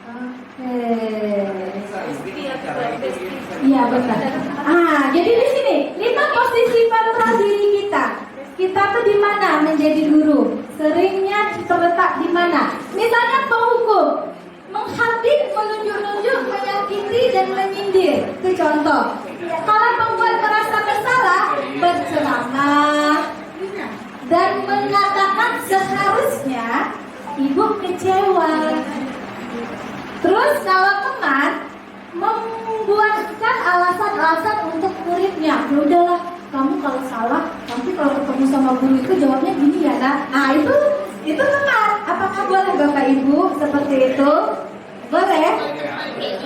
Oke. Iya benar. Jadi di sini 5 posisi kontrol diri kita. Kita tuh di mana menjadi guru? Seringnya terletak di mana? Misalnya penghukum, menghadik, menunjuk-nunjuk, menyakiti dan menyindir. Itu contoh. Kalau pembuat merasa bersalah, berceramah dan mengatakan seharusnya ibu kecewa. Terus kalau teman membuatkan alasan-alasan untuk muridnya, ya udahlah, kamu kalau salah nanti kalau ketemu sama guru itu jawabnya gini ya nak. Nah itu teman. Apakah boleh Bapak Ibu seperti itu? Boleh?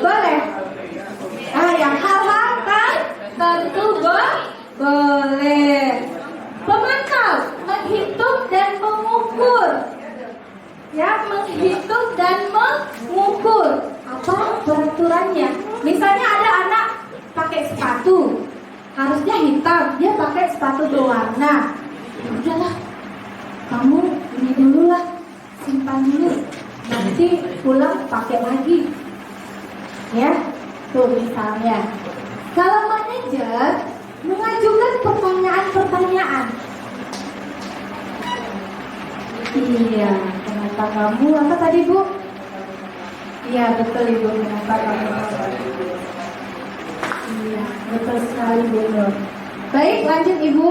Boleh. Yang hal-hal kan tentu boleh. Pemantau, menghitung dan mengukur. Ya, menghitung dan mengukur. Apa peraturannya? Misalnya ada anak pakai sepatu, harusnya hitam, dia pakai sepatu berwarna. Ya udahlah, kamu ini dulu lah, simpan dulu, nanti pulang pakai lagi. Ya, tuh misalnya. Kalau manajer mengajukan pertanyaan-pertanyaan. Iya, kenapa kamu apa tadi Bu? Iya betul Ibu, kenapa kamu? Iya betul sekali Bu Nur. Baik, lanjut Ibu.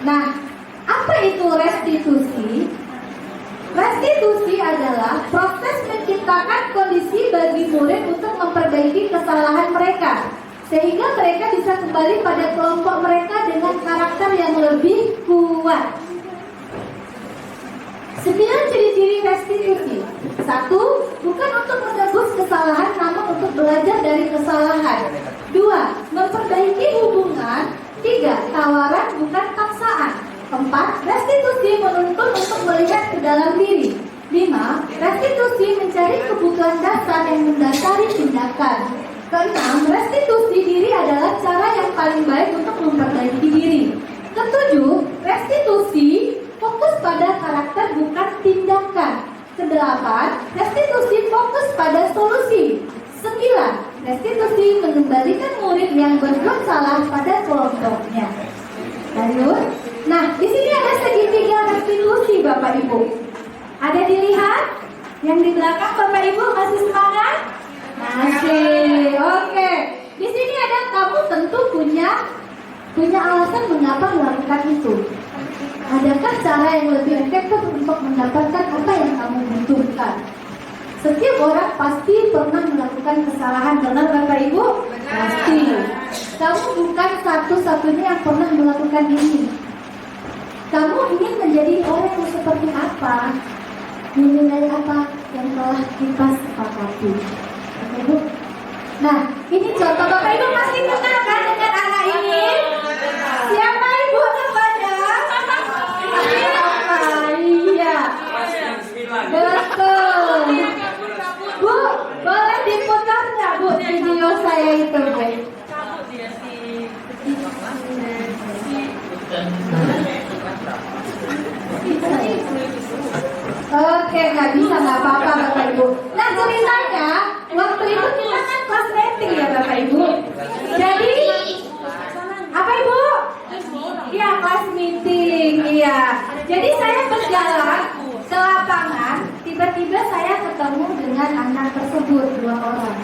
Nah, apa itu restitusi? Restitusi adalah proses menciptakan kondisi bagi murid untuk memperbaiki kesalahan mereka, sehingga mereka bisa kembali pada kelompok mereka dengan karakter yang lebih kuat. 9 ciri-ciri restitusi. 1. Bukan untuk menebus kesalahan, namun untuk belajar dari kesalahan. 2. Memperbaiki hubungan. 3. Tawaran bukan paksaan. 4. Restitusi menuntun untuk melihat ke dalam diri. 5. Restitusi mencari kebutuhan dasar yang mendasari tindakan. 6. Restitusi diri adalah cara yang paling baik untuk memperbaiki diri. 7. Restitusi fokus pada karakter bukan tindakan. 8. Restitusi fokus pada solusi. 9. Restitusi mengembalikan murid yang berbuat salah pada kelompoknya. Lanjut. Nah, di sini ada segitiga restitusi Bapak Ibu. Ada dilihat? Yang di belakang Bapak Ibu masih semangat? Masih. Oke. Di sini ada kamu tentu punya alasan mengapa melakukan itu. Adakah cara yang lebih efektif untuk mendapatkan apa yang kamu butuhkan? Setiap orang pasti pernah melakukan kesalahan, benar Bapak Ibu? Pasti. Kamu bukan satu-satunya yang pernah melakukan ini. Kamu ingin menjadi orang yang seperti apa? Menilai apa yang telah kita sepakati? Bapak Ibu? Nah, ini contoh. Bapak Ibu masih kenal kan dengan anak ini? Siapa Ibu namanya? Iya. Betul. Bu, boleh diputar nggak Bu video saya itu Bu? Oke, nggak bisa, nggak apa-apa Bapak Ibu. Nah ceritanya waktu itu kita kan kelas meeting ya Bapak Ibu. Jadi apa Ibu? Iya kelas meeting. Iya. Jadi saya berjalan lapangan, tiba-tiba saya ketemu dengan anak tersebut, 2 orang.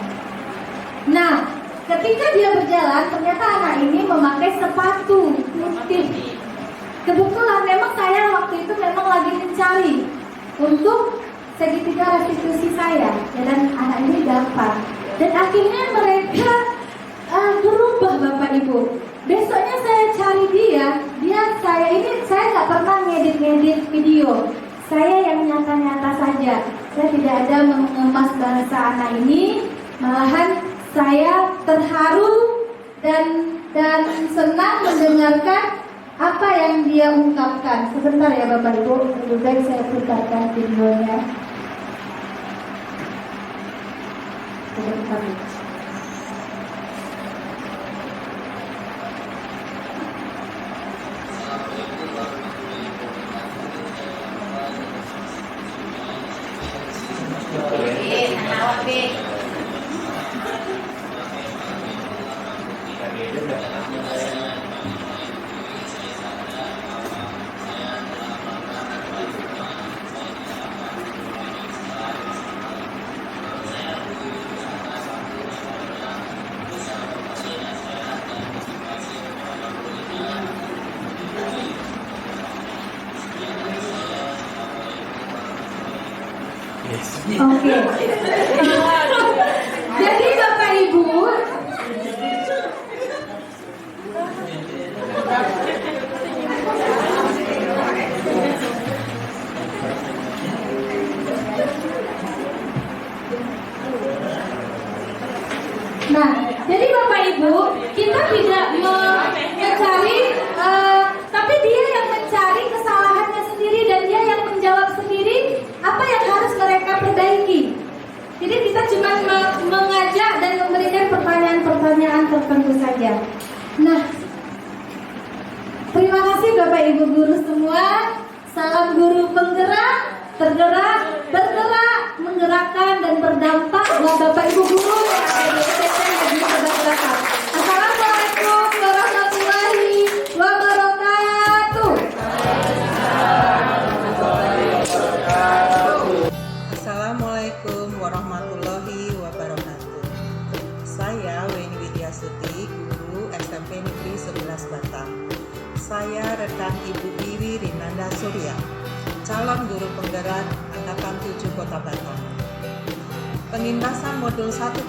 Nah, ketika dia berjalan, ternyata anak ini memakai sepatu putih. Kebetulan memang saya waktu itu memang lagi mencari untuk segitiga restitusi saya, dan anak ini dapat. Dan akhirnya mereka berubah, Bapak Ibu. Besoknya saya cari saya nggak pernah ngedit video. Saya yang nyata-nyata saja. Saya tidak ada mengemas bahasa anak ini. Malahan saya terharu dan senang mendengarkan apa yang dia ungkapkan. Sebentar ya Bapak Ibu, lebih baik saya putarkan videonya. Sebentar. Oke. Jadi Bapak Ibu, nah, jadi Bapak Ibu, kita tidak mencari, tapi dia yang mencari kesalahannya sendiri dan dia yang menjawab sendiri apa yang harus mereka perbaiki. Jadi kita cuma mengajak dan memberikan pertanyaan-pertanyaan tertentu saja. Nah, terima kasih Bapak Ibu guru semua. Salam guru penggerak, tergerak, bergerak, menggerakkan dan berdampak buat Bapak Ibu guru yang ada di SMP Negeri 11 Batam. Assalamualaikum warahmatullahi wabarakatuh. Assalamualaikum warahmatullahi wabarakatuh. Saya Weni Widyasuti, guru SMP Negeri 11 Batam. Saya rekan Ibu Wiwi Rinanda Surya, calon guru penggerak Angkatan 7 Kota Batam. Pengintasan modul 1.4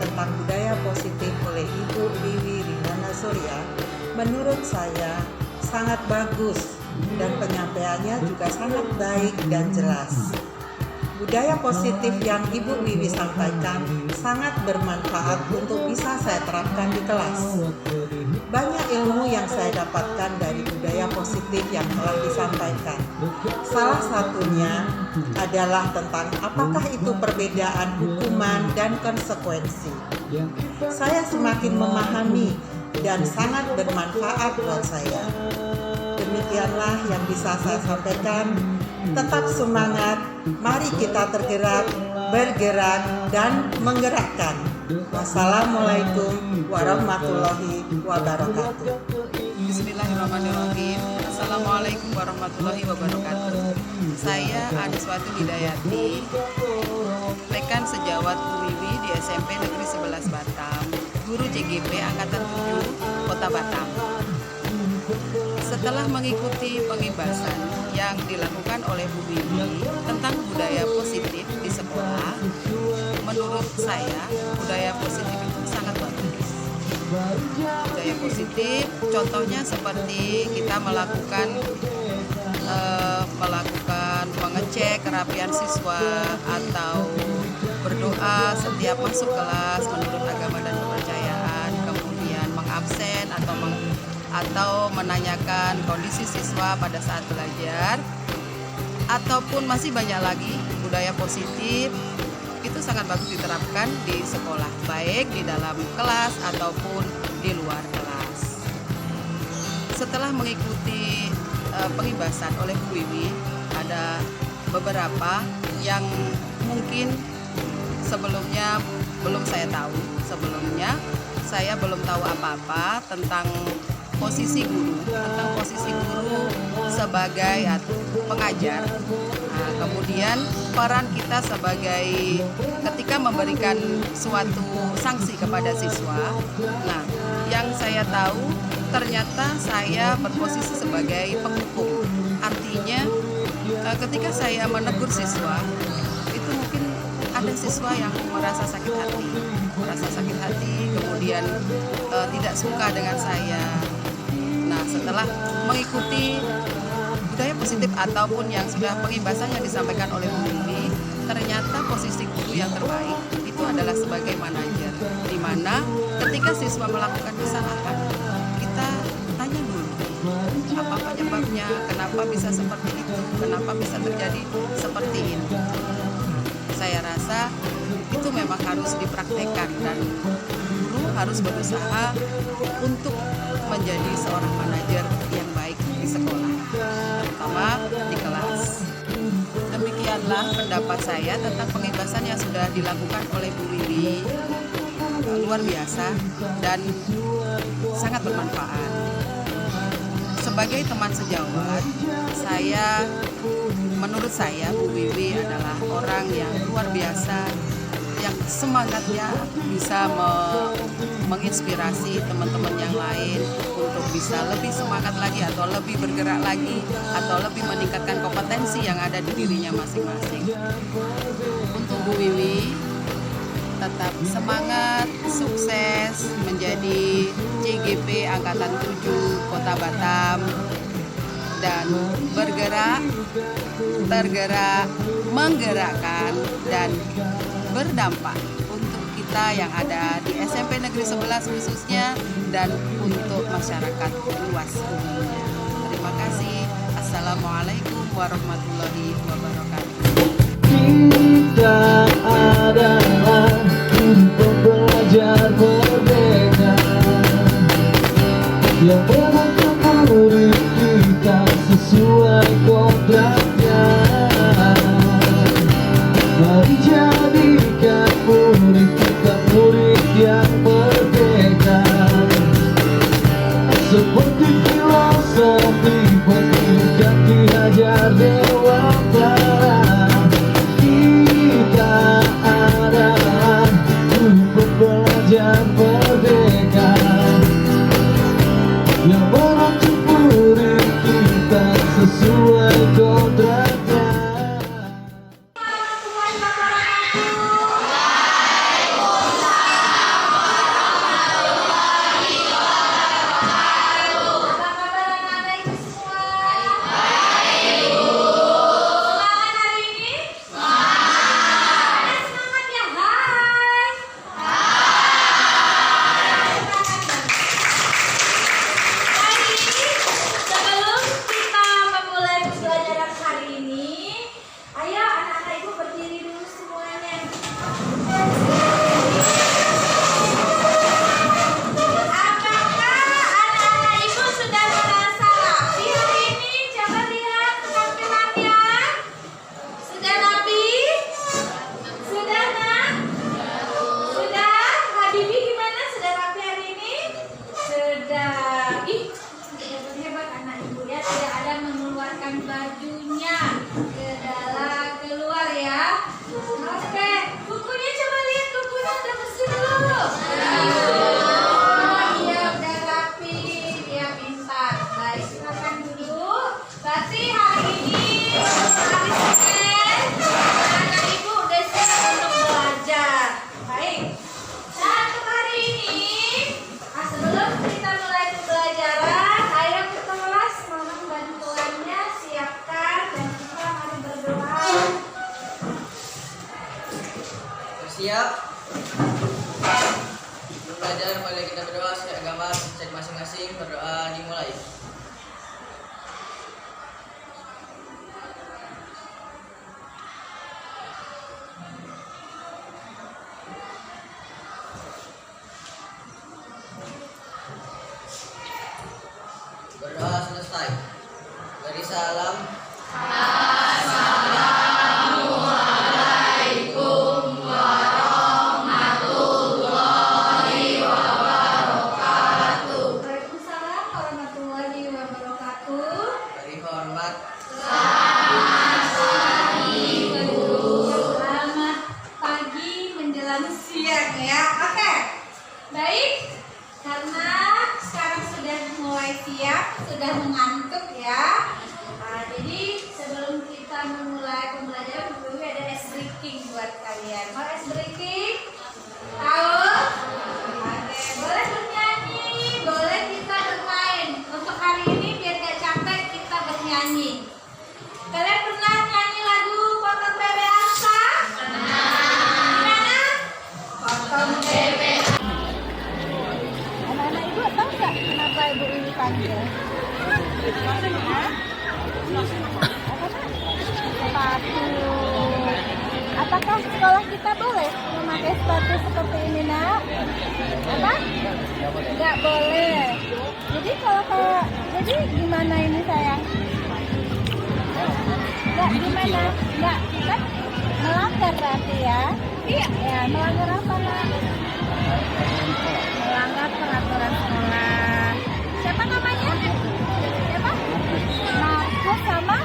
tentang budaya positif oleh Ibu Wiwi Rinanda Surya menurut saya sangat bagus dan penyampaiannya juga sangat baik dan jelas. Budaya positif yang Ibu Wiwi sampaikan sangat bermanfaat untuk bisa saya terapkan di kelas. Banyak ilmu yang saya dapatkan dari budaya positif yang telah disampaikan. Salah satunya adalah tentang apakah itu perbedaan hukuman dan konsekuensi. Saya semakin memahami dan sangat bermanfaat buat saya. Demikianlah yang bisa saya sampaikan. Tetap semangat, mari kita tergerak, bergerak, dan menggerakkan. Wassalamualaikum warahmatullahi wabarakatuh. Bismillahirrahmanirrahim. Assalamualaikum warahmatullahi wabarakatuh. Saya Aniswati Hidayati, rekan sejawat Bu Wiwi di SMP Negeri 11 Batam, guru JGP Angkatan 7 Kota Batam. Setelah mengikuti pengibasan yang dilakukan oleh Bu Wiwi tentang budaya positif di sekolah, menurut saya budaya positif itu sangat bagus. Budaya positif contohnya seperti kita melakukan mengecek kerapian siswa atau berdoa setiap masuk kelas menurut agama dan kepercayaan, kemudian mengabsen atau menanyakan kondisi siswa pada saat belajar, ataupun masih banyak lagi budaya positif itu sangat bagus diterapkan di sekolah, baik di dalam kelas ataupun di luar kelas. Setelah mengikuti pengibasan oleh Bu Wiwi, ada beberapa yang mungkin sebelumnya belum saya tahu. Sebelumnya saya belum tahu apa-apa tentang posisi guru, tentang posisi guru sebagai pengajar. Nah, kemudian peran kita sebagai ketika memberikan suatu sanksi kepada siswa. Nah, yang saya tahu ternyata saya berposisi sebagai penghukum. Artinya ketika saya menegur siswa, itu mungkin ada siswa yang merasa sakit hati, kemudian tidak suka dengan saya. Nah, setelah mengikuti budaya positif ataupun yang sudah pengibasan yang disampaikan oleh Bu Wiwi, ternyata posisi guru yang terbaik itu adalah sebagai manajer, di mana ketika siswa melakukan kesalahan, kita tanya dulu apa penyebabnya, kenapa bisa seperti itu, kenapa bisa terjadi seperti ini. Saya rasa itu memang harus dipraktekkan dan guru harus berusaha untuk menjadi seorang manajer yang baik di sekolah, terutama di kelas. Demikianlah pendapat saya tentang pengibasan yang sudah dilakukan oleh Bu Wiwi. Luar biasa dan sangat bermanfaat. Sebagai teman sejawat, menurut saya Bu Wiwi adalah orang yang luar biasa, yang semangatnya bisa menginspirasi teman-teman yang lain untuk bisa lebih semangat lagi atau lebih bergerak lagi atau lebih meningkatkan kompetensi yang ada di dirinya masing-masing. Untuk Bu Wiwi, tetap semangat, sukses menjadi CGP Angkatan 7 Kota Batam dan tergerak, menggerakkan dan berdampak untuk kita yang ada di SMP Negeri 11 khususnya dan untuk masyarakat luas umumnya. Terima kasih. Assalamualaikum warahmatullahi wabarakatuh. Kita adalah pembelajar merdeka yang menangkap murid kita sesuai kodratnya. Mari jadikan murid kita murid yang merdeka, seperti filosofi pendidikan Ki Hajar Dewantara. Kita adalah pembelajar merdeka yang merangkul murid kita sesuai kodratnya. Sebelum kita memulai pembelajaran hari ini, ayo anak-anak ibu berdiri dulu semuanya. Apakah anak-anak ibu sudah merasa rapi hari ini? Coba lihat penampilannya. Sudah rapi? Sudah nak? Sudah? Habibi gimana? Sudah rapi hari ini? Sudah. Ih, hebat anak ibu ya, tidak ada mengeluarkan bajunya keluar ya. Oke, bukunya coba lihat, bukunya udah bersih belum? Iya, udah rapi, dia pintar. Baik, silakan dulu. Berarti hari ini hari Senin, anak ibu udah siap untuk belajar. Baik. Nah, untuk hari ini, sebelum kita mulai pembelajaran, ayo ke kelas, mohon bantuannya, siapkan dan kita mari berdoa. Siap. Belajar, mari kita berdoa sesuai agama cek masing-masing. Berdoa dimulai. Berdoa selesai. Beri salam. Waalaikumsalam sekolah kita boleh memakai sepatu seperti ini, Nak? Apa? Nggak boleh. Jadi jadi gimana ini sayang? Nggak gimana? Nggak, kan melanggar berarti ya? Iya. Ya, melanggar apa, Nak? Melanggar peraturan sekolah. Siapa namanya? Siapa? Markus sama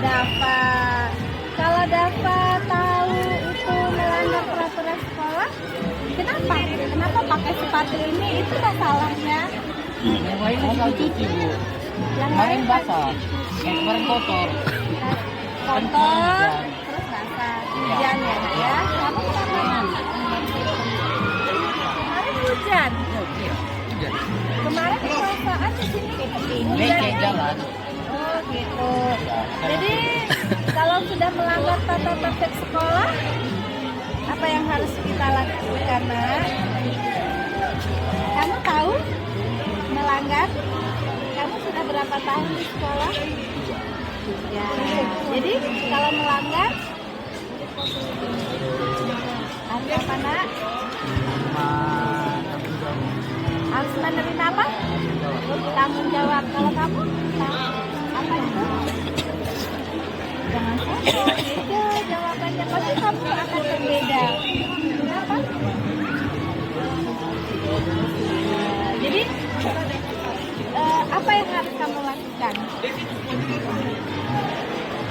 Dava. Kalau Dava tahu itu melanggar peraturan sekolah, kenapa? Kenapa pakai sepatu ini? Itu masalahnya. Yang lain nggak cuci, Bu. Yang Kemarin lain basah, yang kemarin kotor. kotor, terus basah, hujan ya. Kamu kenapa? Kemarin hujan. Kemarin perasaan di sini Becek jalan. Oh gitu. Jadi kalau sudah melanggar tata tertib sekolah, apa yang harus kita lakukan, Nak? Kamu tahu melanggar? Kamu sudah berapa tahun di sekolah? Ya. Jadi kalau melanggar harus apa, Nak? Harus menerima apa? Tanggung jawab. Kalau kamu apa itu? Jangan sombong. Itu jawabannya. Pasti kamu akan berbeda. Kenapa? Jadi apa yang harus kamu lakukan?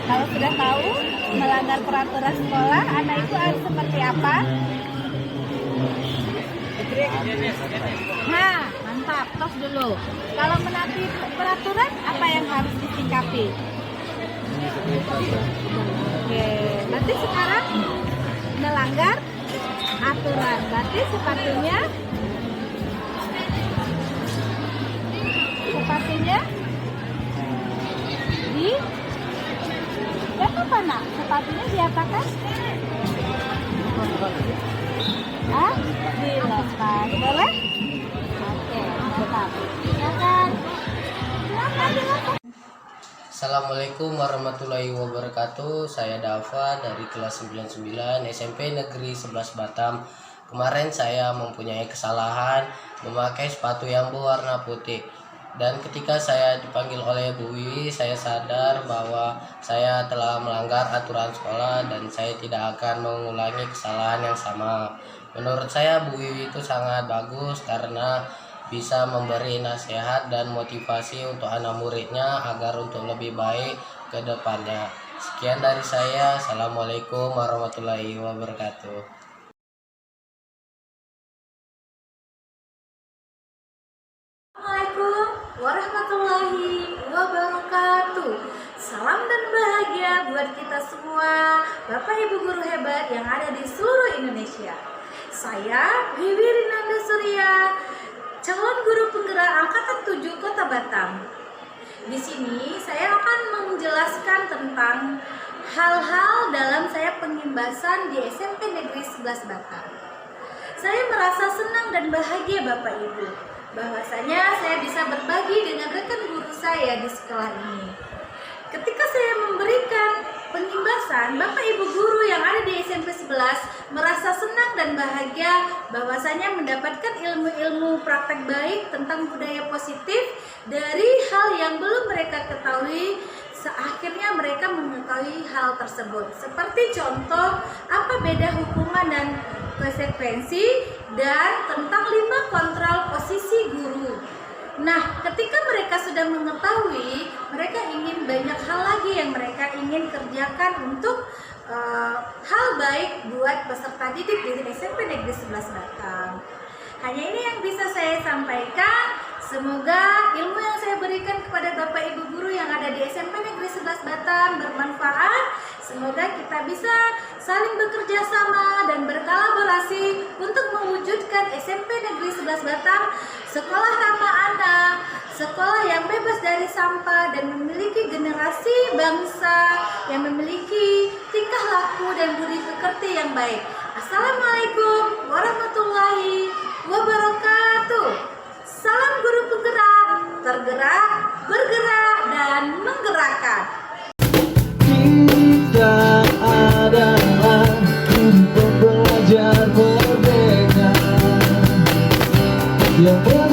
Kalau sudah tahu melanggar peraturan sekolah, anak itu harus seperti apa? Nah, mantap. Tos dulu. Kalau menaati peraturan, apa yang harus disikapi? Oke, berarti sekarang melanggar aturan. Berarti sepatunya di apa, Nak? Sepatunya diapakan? Hah? Dilepas. Boleh? Oke, mantap. Silakan. Silakan dilepas. Assalamualaikum warahmatullahi wabarakatuh. Saya Dava dari kelas 99 SMP Negeri 11 Batam. Kemarin saya mempunyai kesalahan memakai sepatu yang berwarna putih. Dan ketika saya dipanggil oleh Bu Wiwi, saya sadar bahwa saya telah melanggar aturan sekolah dan saya tidak akan mengulangi kesalahan yang sama. Menurut saya Bu Wiwi itu sangat bagus karena bisa memberi nasihat dan motivasi untuk anak muridnya agar untuk lebih baik ke depannya. Sekian dari saya. Assalamualaikum warahmatullahi wabarakatuh. Assalamualaikum warahmatullahi wabarakatuh. Salam dan bahagia buat kita semua, Bapak Ibu guru hebat yang ada di seluruh Indonesia. Saya Wiwi Rinanda Surya, calon guru penggerak angkatan 7 Kota Batam. Di sini saya akan menjelaskan tentang hal-hal dalam saya pengimbasan di SMP Negeri 11 Batam. Saya merasa senang dan bahagia Bapak Ibu, bahwasanya saya bisa berbagi dengan rekan guru saya di sekolah ini. Ketika saya memberikan pengimbasan, Bapak Ibu guru yang ada di SMP 11 merasa senang dan bahagia bahwasanya mendapatkan ilmu-ilmu praktek baik tentang budaya positif dari hal yang belum mereka ketahui. Akhirnya mereka mengetahui hal tersebut. Seperti contoh, apa beda hukuman dan konsekuensi, dan tentang 5 kontrol posisi guru. Nah, ketika mereka sudah mengetahui, mereka ingin banyak hal lagi yang mereka ingin kerjakan untuk hal baik buat peserta didik di SMP Negeri 11 Batam. Hanya ini yang bisa saya sampaikan. Semoga ilmu yang saya berikan kepada Bapak Ibu guru yang ada di SMP Negeri 11 Batam bermanfaat. Semoga kita bisa saling bekerja sama dan berkolaborasi untuk mewujudkan SMP Negeri 11 Batam sekolah ramah anak, sekolah yang bebas dari sampah dan memiliki generasi bangsa yang memiliki tingkah laku dan budi pekerti yang baik. Assalamualaikum warahmatullahi wabarakatuh. Salam guru penggerak, tergerak, bergerak, dan menggerakkan. Kita adalah yang